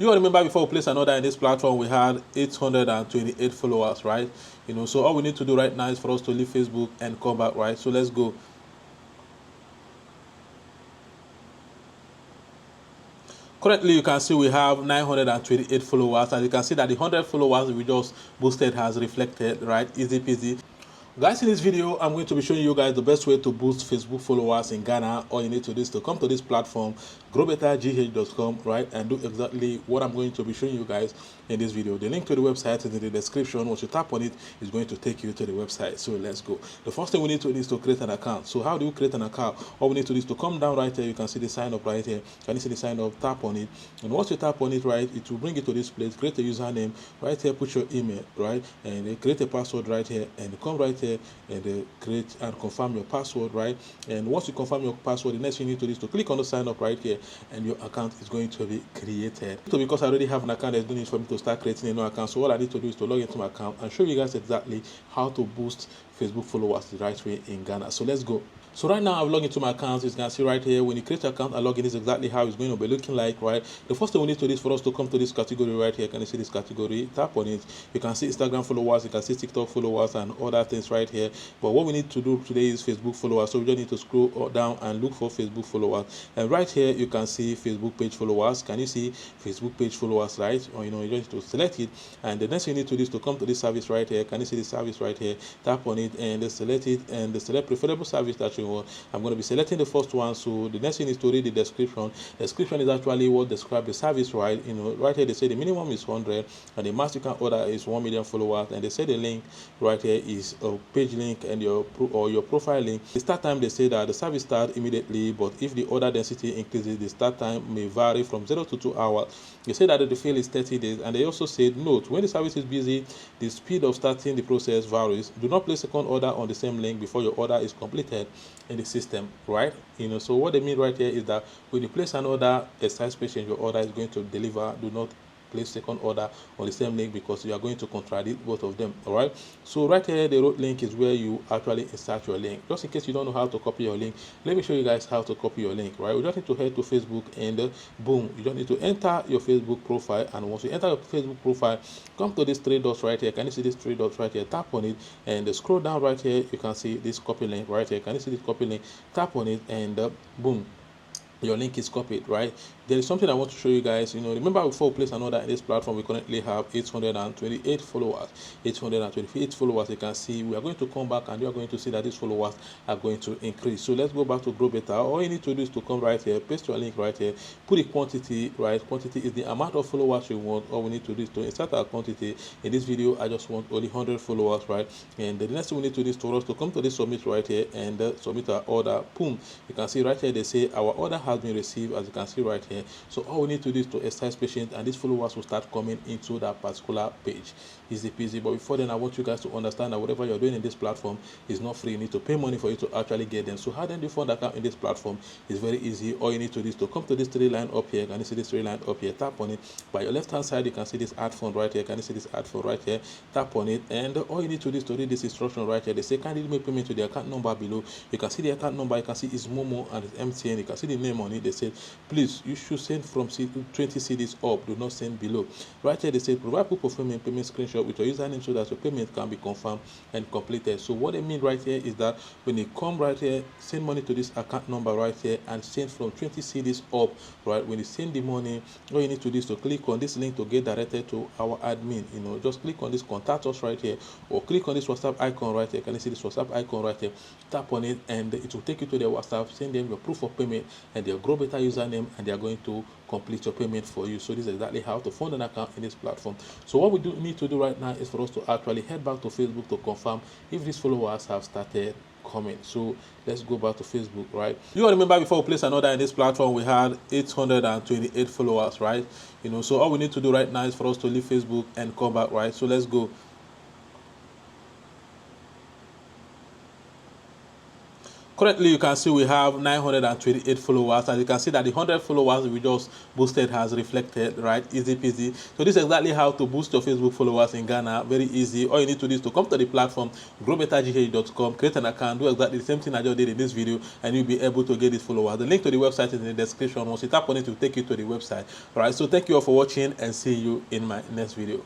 You remember before we place an order in this platform, we had 828 followers, right? So all we need to do right now is for us to leave Facebook and come back, right? So let's go. Currently, you can see we have 928 followers, and you can see that the 100 followers we just boosted has reflected, right? Easy peasy. Guys, in this video, I'm going to be showing you guys the best way to boost Facebook followers in Ghana. All you need to do is to come to this platform, growbettergh.com, right, and do exactly what I'm going to be showing you guys in this video. The link to the website is in the description. Once you tap on it, it's going to take you to the website. So let's go. The first thing we need to do is to create an account. So how do you create an account? All we need to do is to come down right here. You can see the sign up right here. Can you see the sign up? Tap on it, and once you tap on it, right, it will bring you to this place. Create a username right here. Put your email, right, and create a password right here, and come right here and create and confirm your password, right? And once you confirm your password, the next thing you need to do is to click on the sign up right here, and your account is going to be created. So because I already have an account, there's no need for me to start creating a new account. So all I need to do is to log into my account and show you guys exactly how to boost Facebook followers the right way in Ghana. So let's go. So right now I've logged into my account. You can see right here, when you create your account and log in, is exactly how it's going to be looking like, right? The first thing we need to do is for us to come to this category right here. Can you see this category? Tap on it. You can see Instagram followers, you can see TikTok followers and other things right here. But what we need to do today is Facebook followers. So we just need to scroll down and look for Facebook followers. And right here you can see Facebook page followers. Can you see Facebook page followers, right? Or you just need to select it. And the next thing you need to do is to come to this service right here. Can you see the service right here? Tap on it and select it and select preferable service that you want. I'm going to be selecting the first one. So the next thing is to read the description. The description is actually what describes the service, right? Right here they say the minimum is 100 and the max you can order is 1 million followers, and they say the link right here is a page link and your profile link. The start time, they say that the service starts immediately, but if the order density increases, the start time may vary from 0 to 2 hours. They say that the refill is 30 days, and they also said, note, when the service is busy, the speed of starting the process varies. Do not place a second order on the same link before your order is completed in the system, right? So what they mean right here is that when you place an order, a size patient, your order is going to deliver. Do not place second order on the same link because you are going to contradict both of them. All right, so right here the root link is where you actually insert your link. Just in case you don't know how to copy your link, let me show you guys how to copy your link. Right, we just need to head to Facebook and boom, you just need to enter your Facebook profile, and once you enter your Facebook profile, come to these three dots right here. Can you see these three dots right here? Tap on it and scroll down right here. You can see this copy link right here. Can you see this copy link? Tap on it and boom, your link is copied, right? There is something I want to show you guys. Remember before we place an order in this platform, we currently have 828 followers. 828 followers. You can see we are going to come back and you are going to see that these followers are going to increase. So let's go back to Grow Better. All you need to do is to come right here, paste your link right here, put a quantity, right? Quantity is the amount of followers you want. All we need to do is to insert our quantity. In this video, I just want only 100 followers, right? And the next thing we need to do is for us to come to this submit right here and submit our order. Boom, you can see right here they say our order has been received, as you can see right here. So all we need to do is to exercise patience, and these followers will start coming into that particular page. Easy peasy. But before then, I want you guys to understand that whatever you're doing in this platform is not free. You need to pay money for you to actually get them. So how then do you fund account in this platform? Is very easy. All you need to do is to come to this three line up here. Can you see this three line up here? Tap on it. By your left hand side, you can see this add fund right here. Can you see this add fund right here? Tap on it, and all you need to do is to read this instruction right here. They say kindly make payment to the account number below. You can see the account number. You can see it's Momo and it's MTN. You can see the name on it. They say please, you should send from 20 CDs up. Do not send below. Right here they say provide proof of payment screenshot with your username so that your payment can be confirmed and completed. So what they mean right here is that when you come right here, send money to this account number right here and send from 20 CDs up, right? When you send the money, all you need to do is to click on this link to get directed to our admin. Just click on this contact us right here, or click on this WhatsApp icon right here. Can you see this WhatsApp icon right here? Tap on it and it will take you to their WhatsApp. Send them your proof of payment and their Grow Better username, and they are going to complete your payment for you. So this is exactly how to fund an account in this platform. So what we need to do right now is for us to actually head back to Facebook to confirm if these followers have started coming. So let's go back to Facebook, right? You remember before we placed an order in this platform, we had 828 followers, right? So all we need to do right now is for us to leave Facebook and come back, right? So let's go. Currently, you can see we have 928 followers. As you can see that the 100 followers we just boosted has reflected, right? Easy peasy. So this is exactly how to boost your Facebook followers in Ghana. Very easy. All you need to do is to come to the platform, growbettergh.com, create an account, do exactly the same thing I just did in this video, and you'll be able to get these followers. The link to the website is in the description. Once you tap on it, it will take you to the website. All right. So thank you all for watching, and see you in my next video.